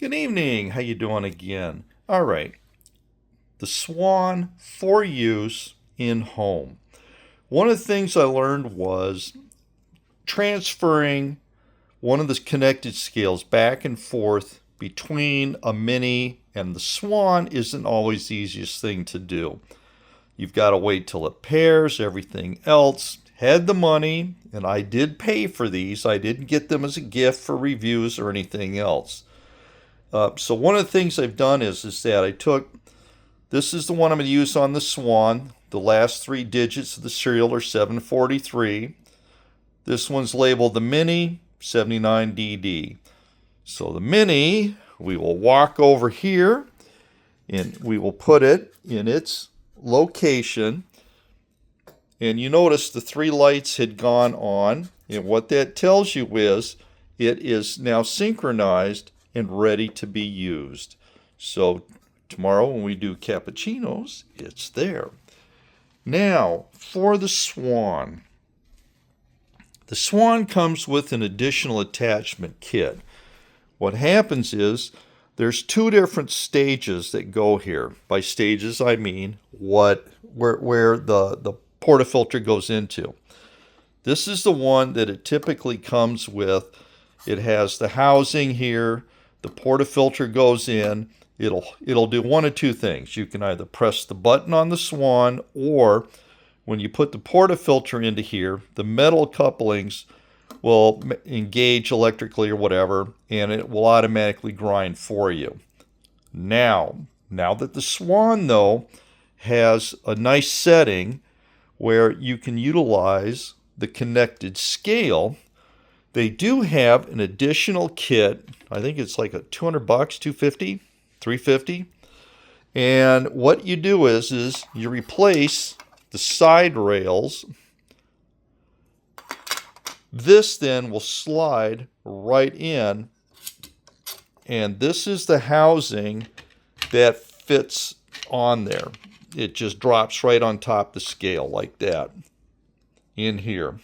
Good evening. How you doing again? All right. The SWAN for use in home. One of the things I learned was transferring one of the connected scales back and forth between a mini and the SWAN isn't always the easiest thing to do. You've got to wait till it pairs, everything else. Had the money, and I did pay for these. I didn't get them as a gift for reviews or anything else. So one of the things I've done is that this is the one I'm going to use on the SWAN. The last three digits of the serial are 743. This one's labeled the Mini 79DD. So the Mini, we will walk over here and we will put it in its location. And you notice the three lights had gone on. And what that tells you is it is now synchronized and ready to be used. So tomorrow when we do cappuccinos, it's there. Now, for the SWAN. The SWAN comes with an additional attachment kit. What happens is there's two different stages that go here. By stages, I mean where the portafilter goes into. This is the one that it typically comes with. It has the housing here. The portafilter goes in. It'll do one of two things. You can either press the button on the SWAN, or when you put the portafilter into here, the metal couplings will engage electrically or whatever, and it will automatically grind for you. Now that the SWAN, though, has a nice setting where you can utilize the connected scale, they do have an additional kit. I think it's like a $200, $250, $350. And what you do is you replace the side rails. This then will slide right in, and this is the housing that fits on there. It just drops right on top of the scale like that in here.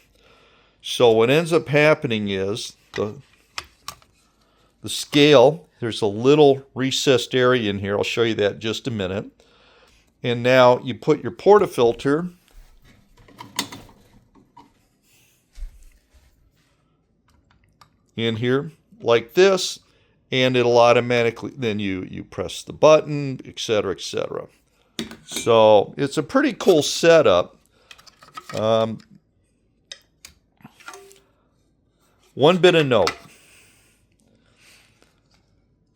So what ends up happening is the scale, there's a little recessed area in here. I'll show you that in just a minute. And now you put your portafilter in here like this, and it'll automatically, then you press the button, etc., etc. So it's a pretty cool setup. One bit of note.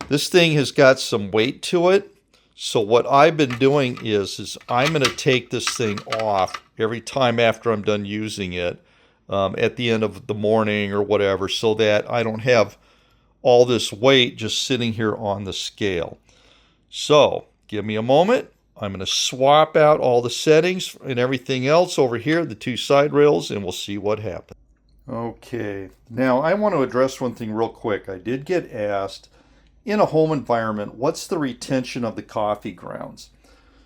This thing has got some weight to it. So what I've been doing is I'm going to take this thing off every time after I'm done using it, at the end of the morning or whatever, so that I don't have all this weight just sitting here on the scale. So give me a moment. I'm going to swap out all the settings and everything else over here, the two side rails, and we'll see what happens. Okay, now I want to address one thing real quick. I did get asked, in a home environment, what's the retention of the coffee grounds?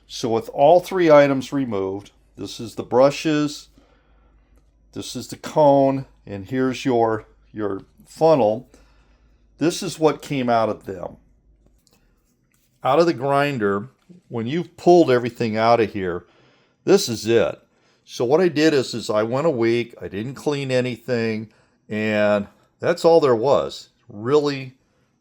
So with all three items removed, this is the brushes, this is the cone, and here's your funnel. This is what came out of them. Out of the grinder, when you've pulled everything out of here, this is it. So what I did is I went a week, I didn't clean anything, and that's all there was. Really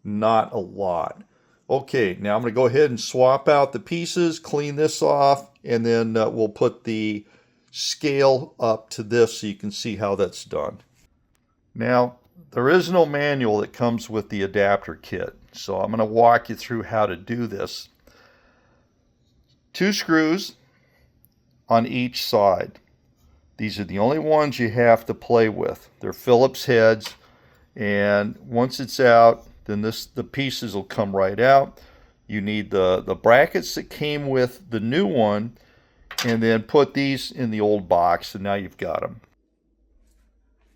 not a lot. Okay, now I'm going to go ahead and swap out the pieces, clean this off, and then we'll put the scale up to this so you can see how that's done. Now, there is no manual that comes with the adapter kit, so I'm going to walk you through how to do this. 2 screws on each side. These are the only ones you have to play with. They're Phillips heads, and once it's out, then the pieces will come right out. You need the brackets that came with the new one, and then put these in the old box, and now you've got them.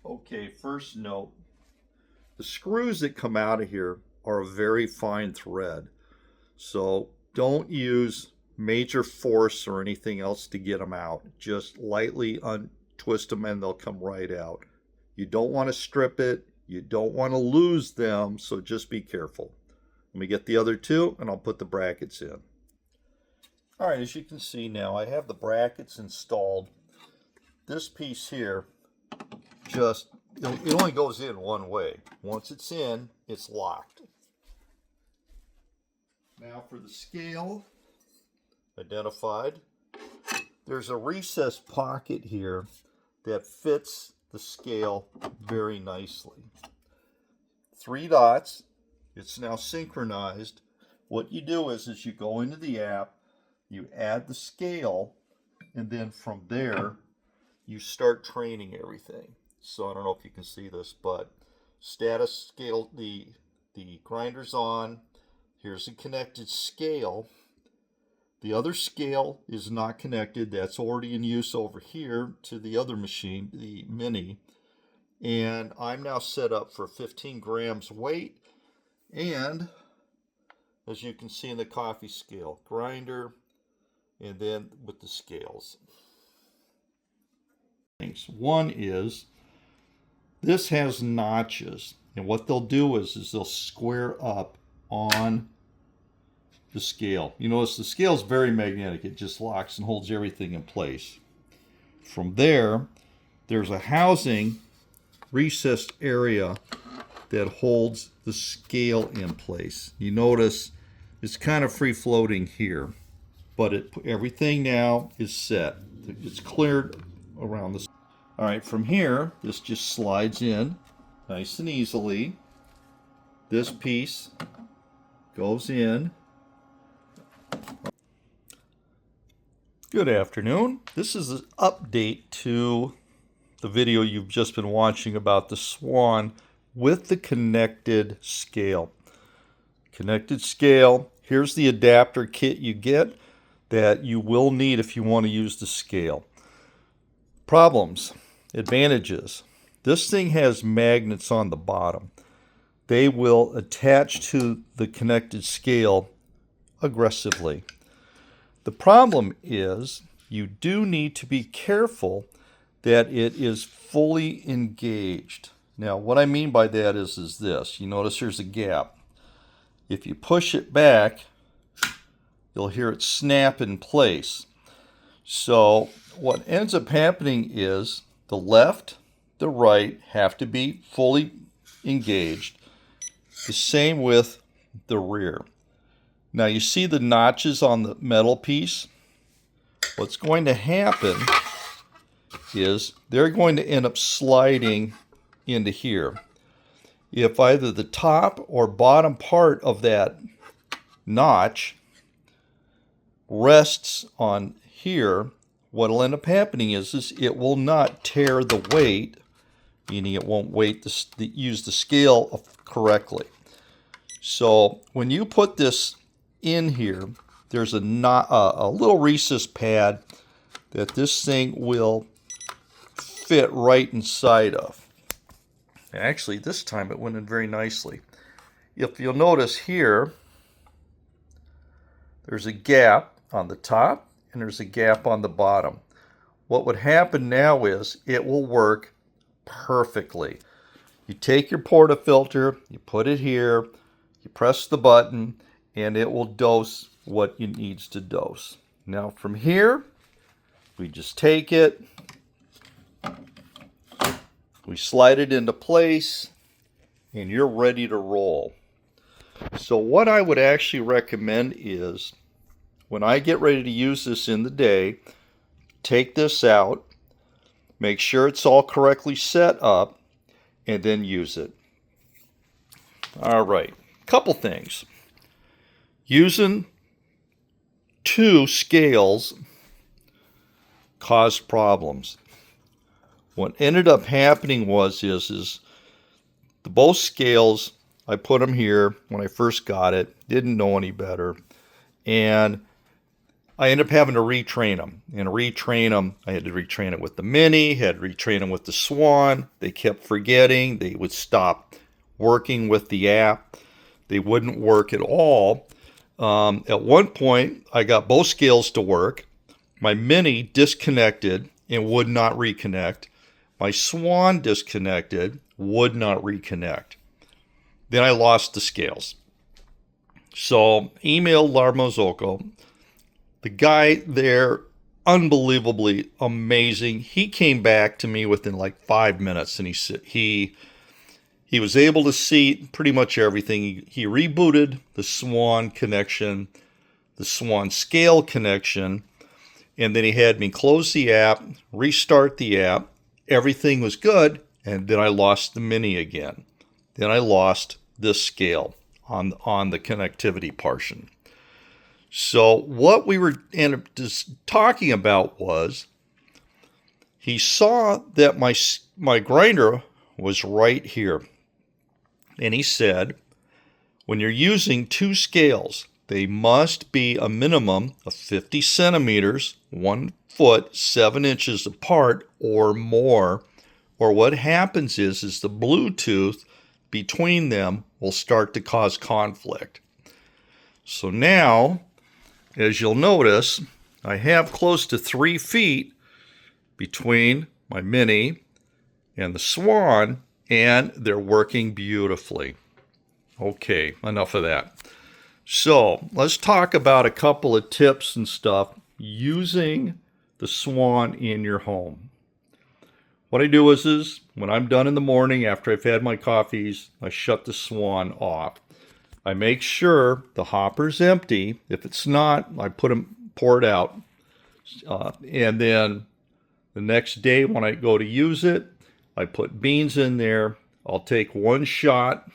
Okay, first note, the screws that come out of here are a very fine thread, so don't use major force or anything else to get them out. Just lightly untwist them and they'll come right out. You don't want to strip it. You don't want to lose them, so just be careful. Let me get the other two and I'll put the brackets in. All right, as you can see now, I have the brackets installed. This piece here, it only goes in one way. Once it's in, it's locked. Now for the scale, identified. There's a recessed pocket here that fits the scale very nicely. 3 dots. It's now synchronized. What you do is you go into the app, you add the scale, and then from there you start training everything. So I don't know if you can see this, but status scale, the grinder's on. Here's a connected scale. The other scale is not connected. That's already in use over here to the other machine, the Mini. And I'm now set up for 15 grams weight. And as you can see in the coffee scale, grinder, and then with the scales. One is, this has notches. And what they'll do is they'll square up on the scale. You notice the scale is very magnetic. It just locks and holds everything in place. From there, there's a housing recessed area that holds the scale in place. You notice it's kind of free floating here, but everything now is set. It's cleared around this. All right, from here, this just slides in nice and easily. This piece goes in. Good afternoon. This is an update to the video you've just been watching about the SWAN with the connected scale. Connected scale. Here's the adapter kit you get that you will need if you want to use the scale. Problems, advantages. This thing has magnets on the bottom. They will attach to the connected scale aggressively. The problem is you do need to be careful that it is fully engaged. Now, what I mean by that is this. You notice there's a gap. If you push it back, you'll hear it snap in place. So what ends up happening is the left, the right have to be fully engaged. The same with the rear. Now you see the notches on the metal piece? What's going to happen is they're going to end up sliding into here. If either the top or bottom part of that notch rests on here, what will end up happening is it will not tear the weight, meaning it won't use the scale correctly. So when you put this in here, there's a little recess pad that this thing will fit right inside of. Actually, this time it went in very nicely. If you'll notice here, there's a gap on the top and there's a gap on the bottom. What would happen now is it will work perfectly. You take your portafilter, you put it here, you press the button, and it will dose what it needs to dose. Now from here, we just take it, we slide it into place, and you're ready to roll. So what I would actually recommend is, when I get ready to use this in the day, take this out, make sure it's all correctly set up, and then use it. All right, couple things. Using 2 scales caused problems. What ended up happening was the both scales, I put them here when I first got it, didn't know any better, and I ended up having to retrain them. And to retrain them, I had to retrain it with the Mini, had to retrain them with the SWAN. They kept forgetting. They would stop working with the app. They wouldn't work at all. At one point, I got both scales to work. My Mini disconnected and would not reconnect. My SWAN disconnected, would not reconnect. Then I lost the scales. So emailed Larmazoko. The guy there, unbelievably amazing. He came back to me within like 5 minutes, and he said he was able to see pretty much everything. He rebooted the SWAN connection, the SWAN scale connection, and then he had me close the app, restart the app. Everything was good, and then I lost the mini again. Then I lost this scale on the connectivity portion. So what we were just talking about was he saw that my grinder was right here. And he said, when you're using two scales, they must be a minimum of 50 centimeters, 1 foot, 7 inches apart or more. Or what happens is the Bluetooth between them will start to cause conflict. So now, as you'll notice, I have close to 3 feet between my Mini and the SWAN, and they're working beautifully. Okay, enough of that. So let's talk about a couple of tips and stuff using the SWAN in your home. What I do is when I'm done in the morning after I've had my coffees, I shut the SWAN off. I make sure the hopper's empty. If it's not, I pour it out. And then the next day when I go to use it, I put beans in there. I'll take 1 shot,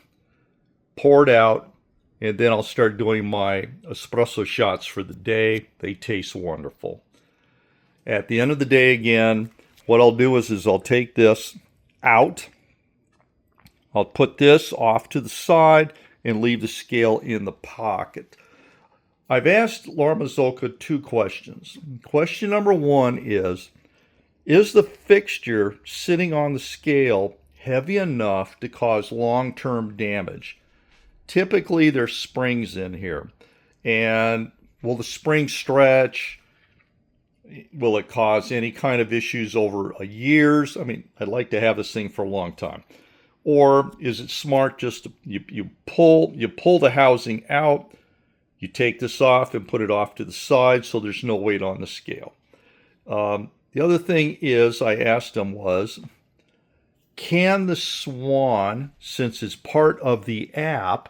pour it out, and then I'll start doing my espresso shots for the day. They taste wonderful. At the end of the day again, what I'll do is I'll take this out. I'll put this off to the side and leave the scale in the pocket. I've asked Larmazoko 2 questions. Question number 1 is the fixture sitting on the scale heavy enough to cause long-term damage? Typically, there's springs in here. And will the spring stretch? Will it cause any kind of issues over years? I mean, I'd like to have this thing for a long time. Or is it smart just to, you pull the housing out, you take this off and put it off to the side so there's no weight on the scale. The other thing is I asked him was, can the SWAN, since it's part of the app,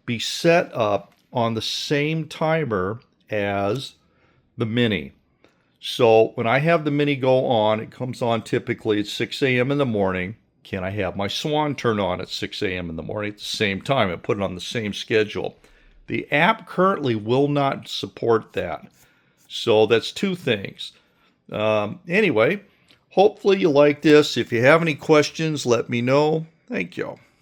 be set up on the same timer as the Mini? So when I have the Mini go on, it comes on typically at 6 a.m. in the morning. Can I have my SWAN turn on at 6 a.m. in the morning at the same time and put it on the same schedule? The app currently will not support that. So that's 2 things. Anyway, hopefully you like this. If you have any questions, let me know. Thank you.